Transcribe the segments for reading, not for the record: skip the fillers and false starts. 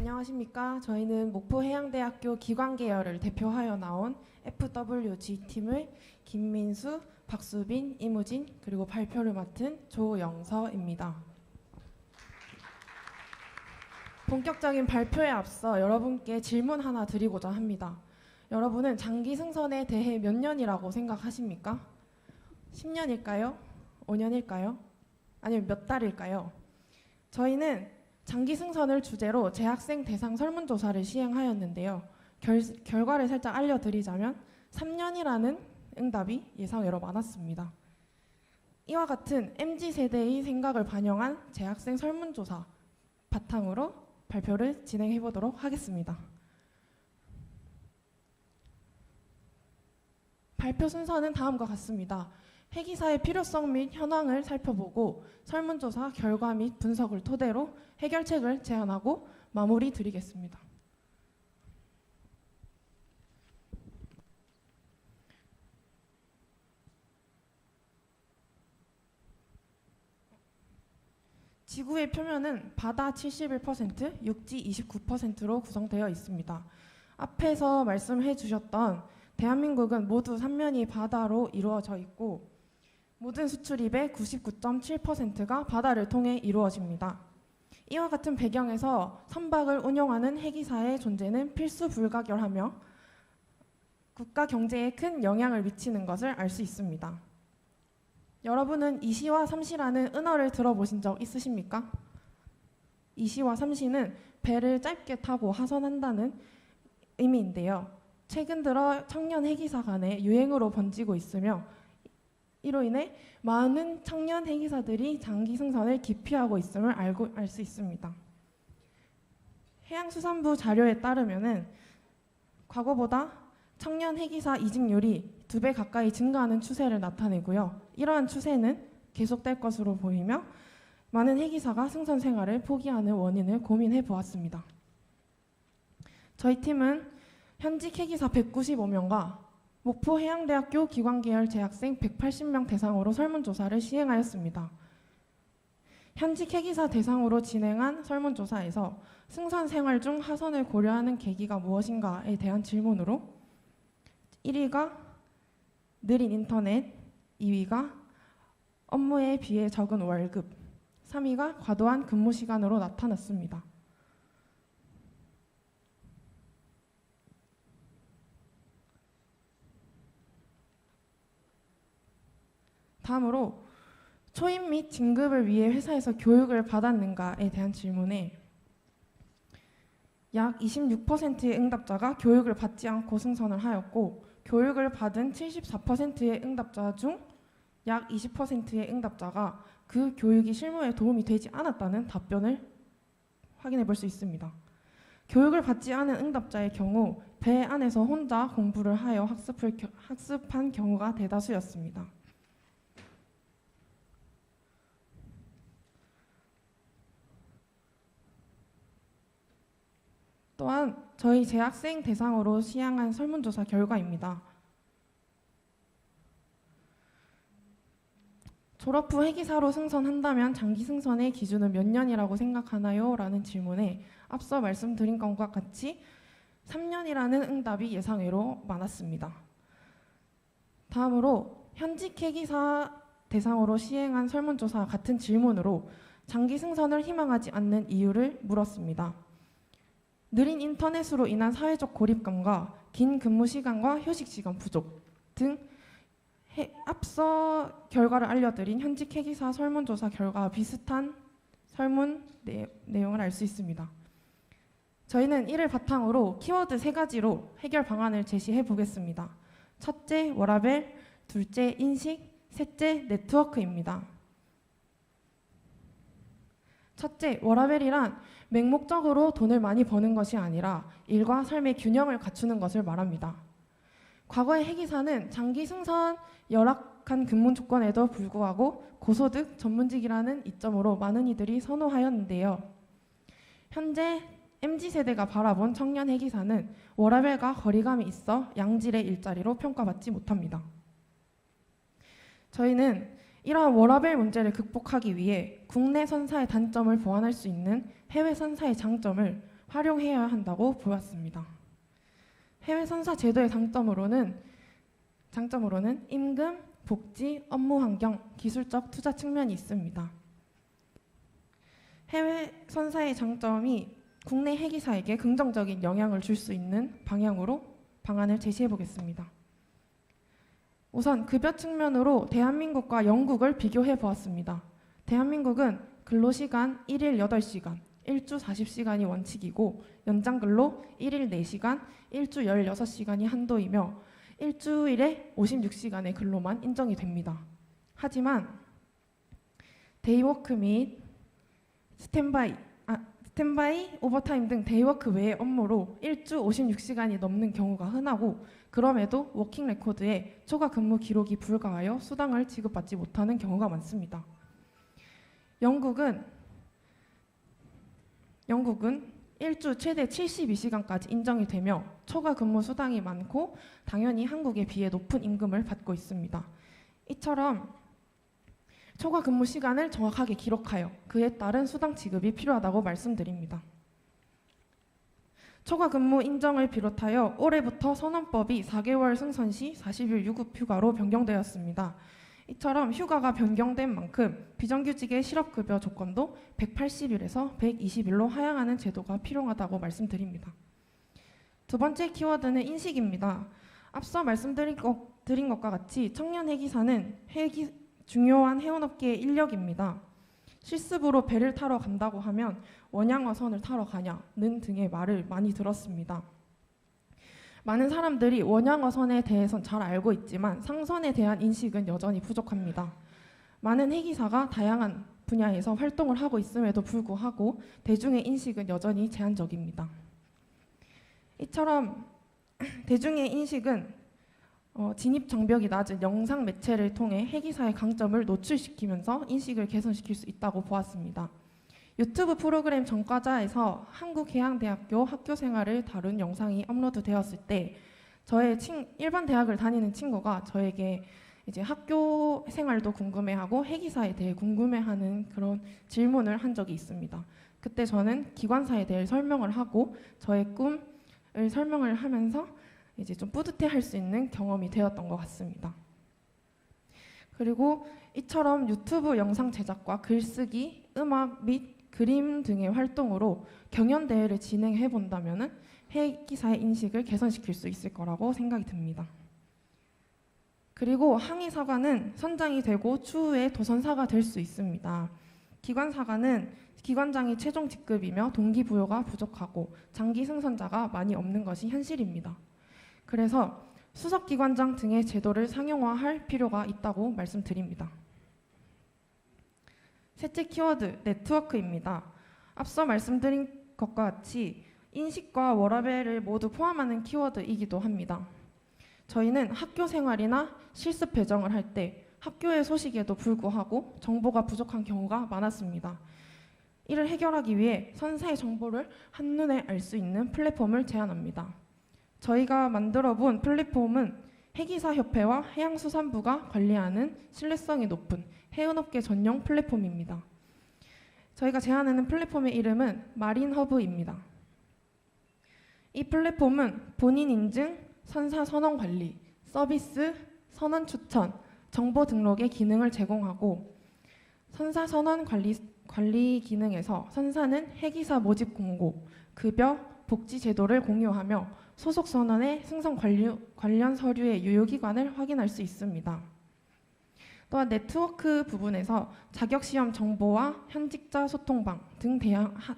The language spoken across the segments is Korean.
안녕하십니까. 저희는 목포해양대학교 기관계열을 대표하여 나온 FWG팀의 김민수, 박수빈, 이무진, 그리고 발표를 맡은 조영서입니다. 본격적인 발표에 앞서 여러분께 질문 하나 드리고자 합니다. 여러분은 장기 승선에 대해 몇 년이라고 생각하십니까? 10년일까요? 5년일까요? 아니면 몇 달일까요? 저희는 장기 승선을 주제로 재학생 대상 설문조사를 시행하였는데요. 결과를 살짝 알려드리자면 3년이라는 응답이 예상외로 많았습니다. 이와 같은 MZ세대의 생각을 반영한 재학생 설문조사 바탕으로 발표를 진행해 보도록 하겠습니다. 발표 순서는 다음과 같습니다. 해기사의 필요성 및 현황을 살펴보고 설문조사 결과 및 분석을 토대로 해결책을 제안하고 마무리 드리겠습니다. 지구의 표면은 바다 71%, 육지 29%로 구성되어 있습니다. 앞에서 말씀해 주셨던 대한민국은 모두 3면이 바다로 이루어져 있고 모든 수출입의 99.7%가 바다를 통해 이루어집니다. 이와 같은 배경에서 선박을 운용하는 해기사의 존재는 필수 불가결하며 국가 경제에 큰 영향을 미치는 것을 알 수 있습니다. 여러분은 이시와 삼시라는 은어를 들어보신 적 있으십니까? 이시와 삼시는 배를 짧게 타고 하선한다는 의미인데요. 최근 들어 청년 해기사 간에 유행으로 번지고 있으며 이로 인해 많은 청년 해기사들이 장기 승선을 기피하고 있음을 알 수 있습니다. 해양수산부 자료에 따르면은 과거보다 청년 해기사 이직률이 2배 가까이 증가하는 추세를 나타내고요. 이러한 추세는 계속될 것으로 보이며 많은 해기사가 승선 생활을 포기하는 원인을 고민해 보았습니다. 저희 팀은 현직 해기사 195명과 목포해양대학교 기관계열 재학생 180명 대상으로 설문조사를 시행하였습니다. 현직 해기사 대상으로 진행한 설문조사에서 승선 생활 중 하선을 고려하는 계기가 무엇인가에 대한 질문으로 1위가 느린 인터넷, 2위가 업무에 비해 적은 월급, 3위가 과도한 근무 시간으로 나타났습니다. 다음으로 초임 및 진급을 위해 회사에서 교육을 받았는가에 대한 질문에 약 26%의 응답자가 교육을 받지 않고 승선을 하였고 교육을 받은 74%의 응답자 중 약 20%의 응답자가 그 교육이 실무에 도움이 되지 않았다는 답변을 확인해 볼 수 있습니다. 교육을 받지 않은 응답자의 경우 배 안에서 혼자 공부를 하여 학습한 경우가 대다수였습니다. 또한 저희 재학생 대상으로 시행한 설문조사 결과입니다. 졸업 후 해기사로 승선한다면 장기 승선의 기준은 몇 년이라고 생각하나요? 라는 질문에 앞서 말씀드린 것과 같이 3년이라는 응답이 예상외로 많았습니다. 다음으로 현직 해기사 대상으로 시행한 설문조사와 같은 질문으로 장기 승선을 희망하지 않는 이유를 물었습니다. 느린 인터넷으로 인한 사회적 고립감과 긴 근무 시간과 휴식 시간 부족 등 앞서 결과를 알려드린 현직 해기사 설문조사 결과와 비슷한 설문 내용을 알 수 있습니다. 저희는 이를 바탕으로 키워드 3가지로 해결 방안을 제시해 보겠습니다. 첫째, 워라밸, 둘째, 인식, 셋째, 네트워크입니다. 첫째, 워라밸이란 맹목적으로 돈을 많이 버는 것이 아니라 일과 삶의 균형을 갖추는 것을 말합니다. 과거의 해기사는 장기 승선, 열악한 근무 조건에도 불구하고 고소득, 전문직이라는 이점으로 많은 이들이 선호하였는데요. 현재 MZ세대가 바라본 청년 해기사는 워라밸과 거리감이 있어 양질의 일자리로 평가받지 못합니다. 저희는 이러한 워라밸 문제를 극복하기 위해 국내 선사의 단점을 보완할 수 있는 해외 선사의 장점을 활용해야 한다고 보았습니다. 해외 선사 제도의 장점으로는 임금, 복지, 업무 환경, 기술적 투자 측면이 있습니다. 해외 선사의 장점이 국내 해기사에게 긍정적인 영향을 줄 수 있는 방향으로 방안을 제시해 보겠습니다. 우선 급여 측면으로 대한민국과 영국을 비교해 보았습니다. 대한민국은 근로시간 1일 8시간, 일주 40시간이 원칙이고 연장근로 1일 4시간, 일주 16시간이 한도이며 일주일에 56시간의 근로만 인정이 됩니다. 하지만 데이워크 및 스탠바이, 오버타임 등 데이워크 외의 업무로 일주 56시간이 넘는 경우가 흔하고 그럼에도 워킹 레코드에 초과 근무 기록이 불가하여 수당을 지급받지 못하는 경우가 많습니다. 영국은 일주 최대 72시간까지 인정이 되며 초과 근무 수당이 많고 당연히 한국에 비해 높은 임금을 받고 있습니다. 이처럼 초과 근무 시간을 정확하게 기록하여 그에 따른 수당 지급이 필요하다고 말씀드립니다. 초과 근무 인정을 비롯하여 올해부터 선언법이 4개월 승선 시 40일 유급 휴가로 변경되었습니다. 이처럼 휴가가 변경된 만큼 비정규직의 실업급여 조건도 180일에서 120일로 하향하는 제도가 필요하다고 말씀드립니다. 두 번째 키워드는 인식입니다. 앞서 말씀드린 것과 같이 청년 해기사는 중요한 해운업계의 인력입니다. 실습으로 배를 타러 간다고 하면 원양어선을 타러 가냐는 등의 말을 많이 들었습니다. 많은 사람들이 원양어선에 대해선 잘 알고 있지만 상선에 대한 인식은 여전히 부족합니다. 많은 해기사가 다양한 분야에서 활동을 하고 있음에도 불구하고 대중의 인식은 여전히 제한적입니다. 이처럼 대중의 인식은 진입 장벽이 낮은 영상 매체를 통해 해기사의 강점을 노출시키면서 인식을 개선시킬 수 있다고 보았습니다. 유튜브 프로그램 전과자에서 한국해양대학교 학교 생활을 다룬 영상이 업로드되었을 때 저의 일반 대학을 다니는 친구가 저에게 이제 학교 생활도 궁금해하고 해기사에 대해 궁금해하는 그런 질문을 한 적이 있습니다. 그때 저는 기관사에 대해 설명을 하고 저의 꿈을 설명을 하면서 이제 좀 뿌듯해할 수 있는 경험이 되었던 것 같습니다. 그리고 이처럼 유튜브 영상 제작과 글쓰기, 음악 및 그림 등의 활동으로 경연대회를 진행해 본다면 해기사의 인식을 개선시킬 수 있을 거라고 생각이 듭니다. 그리고 항해사관은 선장이 되고 추후에 도선사가 될 수 있습니다. 기관사관은 기관장이 최종 직급이며 동기부여가 부족하고 장기 승선자가 많이 없는 것이 현실입니다. 그래서 수석기관장 등의 제도를 상용화할 필요가 있다고 말씀드립니다. 셋째 키워드, 네트워크입니다. 앞서 말씀드린 것과 같이 인식과 워라밸을 모두 포함하는 키워드이기도 합니다. 저희는 학교 생활이나 실습 배정을 할 때 학교의 소식에도 불구하고 정보가 부족한 경우가 많았습니다. 이를 해결하기 위해 선사의 정보를 한눈에 알 수 있는 플랫폼을 제안합니다. 저희가 만들어 본 플랫폼은 해기사협회와 해양수산부가 관리하는 신뢰성이 높은 해운업계 전용 플랫폼입니다. 저희가 제안하는 플랫폼의 이름은 마린허브입니다. 이 플랫폼은 본인 인증, 선사 선원 관리, 서비스, 선원 추천, 정보 등록의 기능을 제공하고 선사 선원 관리 기능에서 선사는 해기사 모집 공고, 급여, 복지 제도를 공유하며 소속 선원의 승선 관련 서류의 유효기간을 확인할 수 있습니다. 또한 네트워크 부분에서 자격시험 정보와 현직자 소통방 등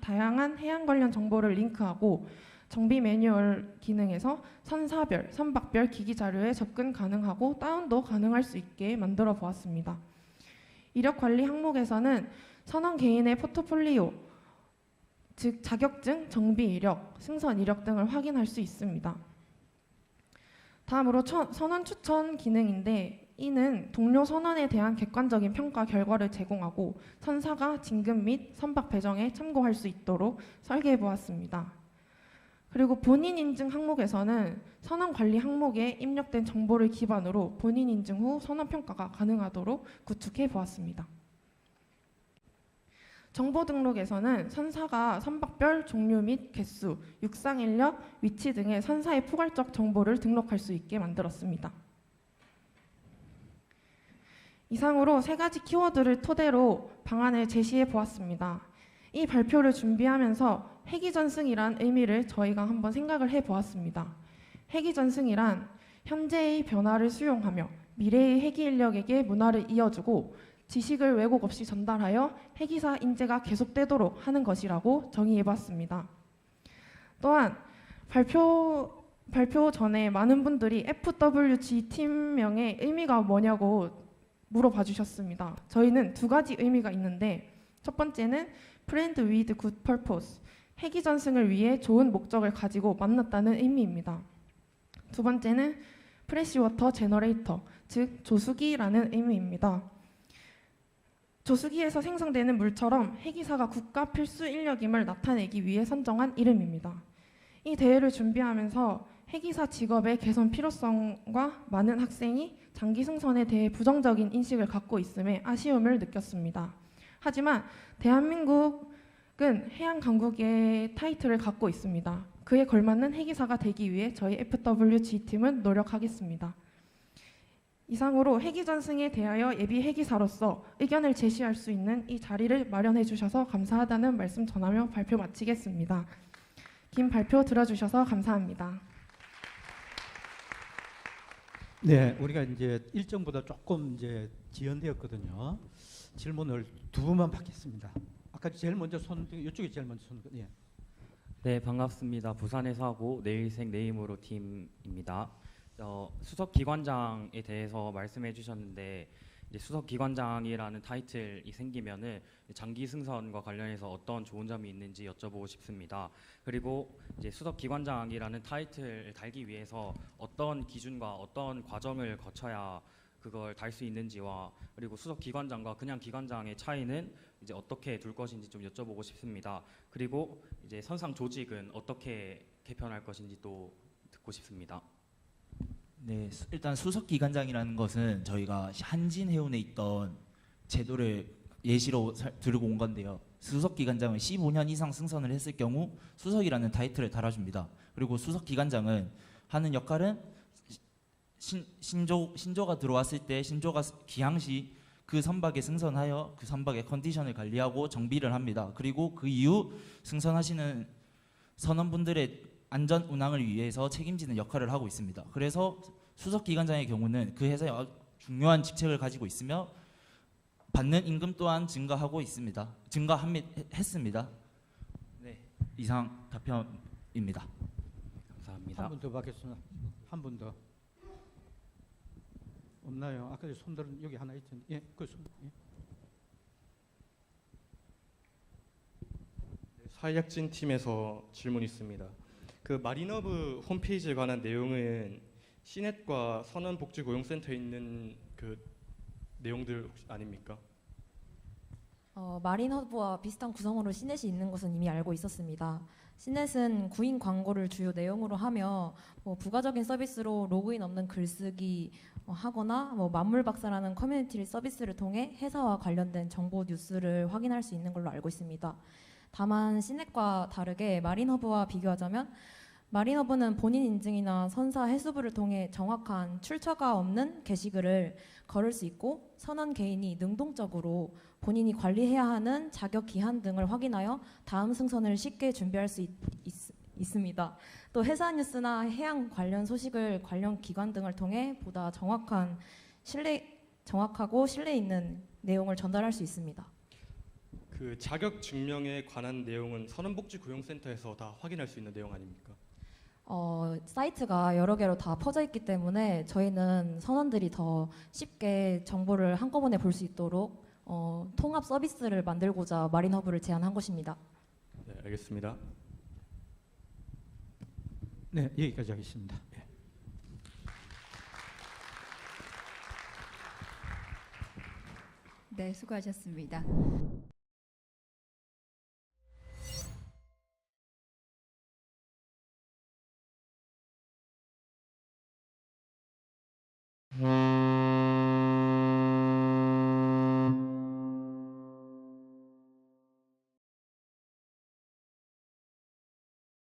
다양한 해양 관련 정보를 링크하고 정비 매뉴얼 기능에서 선사별, 선박별 기기 자료에 접근 가능하고 다운도 가능할 수 있게 만들어 보았습니다. 이력 관리 항목에서는 선원 개인의 포트폴리오, 즉 자격증, 정비 이력, 승선 이력 등을 확인할 수 있습니다. 다음으로 선원 추천 기능인데 이는 동료 선원에 대한 객관적인 평가 결과를 제공하고 선사가 진급 및 선박 배정에 참고할 수 있도록 설계해 보았습니다. 그리고 본인 인증 항목에서는 선원 관리 항목에 입력된 정보를 기반으로 본인 인증 후 선원 평가가 가능하도록 구축해 보았습니다. 정보 등록에서는 선사가 선박별 종류 및 개수, 육상 인력, 위치 등의 선사의 포괄적 정보를 등록할 수 있게 만들었습니다. 이상으로 3가지 키워드를 토대로 방안을 제시해 보았습니다. 이 발표를 준비하면서 핵이전승이란 의미를 저희가 한번 생각을 해 보았습니다. 핵이전승이란 현재의 변화를 수용하며 미래의 핵이 인력에게 문화를 이어주고 지식을 왜곡 없이 전달하여 핵이사 인재가 계속되도록 하는 것이라고 정의해봤습니다. 또한 발표 전에 많은 분들이 FWG 팀명의 의미가 뭐냐고 물어봐 주셨습니다. 저희는 2가지 의미가 있는데, 첫 번째는 Friend with Good Purpose, 핵이전승을 위해 좋은 목적을 가지고 만났다는 의미입니다. 2번째는 Freshwater Generator, 즉 조수기라는 의미입니다. 조수기에서 생성되는 물처럼 핵이사가 국가 필수 인력임을 나타내기 위해 선정한 이름입니다. 이 대회를 준비하면서 핵이사 직업의 개선 필요성과 많은 학생이 장기 승선에 대해 부정적인 인식을 갖고 있음에 아쉬움을 느꼈습니다. 하지만 대한민국은 해양 강국의 타이틀을 갖고 있습니다. 그에 걸맞는 핵이사가 되기 위해 저희 FWG팀은 노력하겠습니다. 이상으로 핵이전승에 대하여 예비 핵이사로서 의견을 제시할 수 있는 이 자리를 마련해 주셔서 감사하다는 말씀 전하며 발표 마치겠습니다. 긴 발표 들어주셔서 감사합니다. 네, 우리가 이제 일정보다 조금 이제 지연되었거든요. 질문을 2분만 받겠습니다. 아까 제일 먼저 이쪽에 제일 먼저 예. 네, 반갑습니다. 부산에서 하고 내일생 네이모로 팀입니다. 수석 기관장에 대해서 말씀해 주셨는데, 이제 수석 기관장이라는 타이틀이 생기면은 장기 승선과 관련해서 어떤 좋은 점이 있는지 여쭤보고 싶습니다. 그리고 이제 수석 기관장이라는 타이틀을 달기 위해서 어떤 기준과 어떤 과정을 거쳐야 그걸 달 수 있는지와, 그리고 수석 기관장과 그냥 기관장의 차이는 이제 어떻게 둘 것인지 좀 여쭤보고 싶습니다. 그리고 이제 선상 조직은 어떻게 개편할 것인지 또 듣고 싶습니다. 네, 일단 수석 기관장이라는 것은 저희가 한진해운에 있던 제도를 예시로 들고 온 건데요. 수석 기관장은 15년 이상 승선을 했을 경우 수석이라는 타이틀을 달아줍니다. 그리고 수석 기관장은 하는 역할은 신조가 들어왔을 때 신조가 기항시 그 선박에 승선하여 그 선박의 컨디션을 관리하고 정비를 합니다. 그리고 그 이후 승선하시는 선원분들의 안전 운항을 위해서 책임지는 역할을 하고 있습니다. 그래서 수석 기관장의 경우는 그 회사에 중요한 직책을 가지고 있으며 받는 임금 또한 증가했습니다. 네, 이상 답변입니다. 감사합니다. 한 분 더 받겠습니다. 한 분 더. 없나요? 아까 손들은 여기 하나 있던데. 예, 그 손. 예. 사회약진 팀에서 질문 있습니다. 그 마린허브 홈페이지에 관한 내용은 시넷과 선원복지고용센터에 있는 그 내용들 혹시 아닙니까? 마린허브와 비슷한 구성으로 시넷이 있는 것은 이미 알고 있었습니다. 시넷은 구인 광고를 주요 내용으로 하며 부가적인 서비스로 로그인 없는 글쓰기 하거나 만물박사라는 커뮤니티 서비스를 통해 회사와 관련된 정보 뉴스를 확인할 수 있는 걸로 알고 있습니다. 다만 시넷과 다르게 마린허브와 비교하자면 마린허브는 본인 인증이나 선사 해수부를 통해 정확한 출처가 없는 게시글을 걸을 수 있고, 선원 개인이 능동적으로 본인이 관리해야 하는 자격 기한 등을 확인하여 다음 승선을 쉽게 준비할 수 있습니다. 또 회사 뉴스나 해양 관련 소식을 관련 기관 등을 통해 보다 정확하고 신뢰 있는 내용을 전달할 수 있습니다. 그 자격 증명에 관한 내용은 선원복지고용센터에서 다 확인할 수 있는 내용 아닙니까? 사이트가 여러 개로 다 퍼져 있기 때문에 저희는 선원들이 더 쉽게 정보를 한꺼번에 볼 수 있도록 통합 서비스를 만들고자 마린허브를 제안한 것입니다. 네, 알겠습니다. 네, 여기까지 하겠습니다. 예. 네, 수고하셨습니다.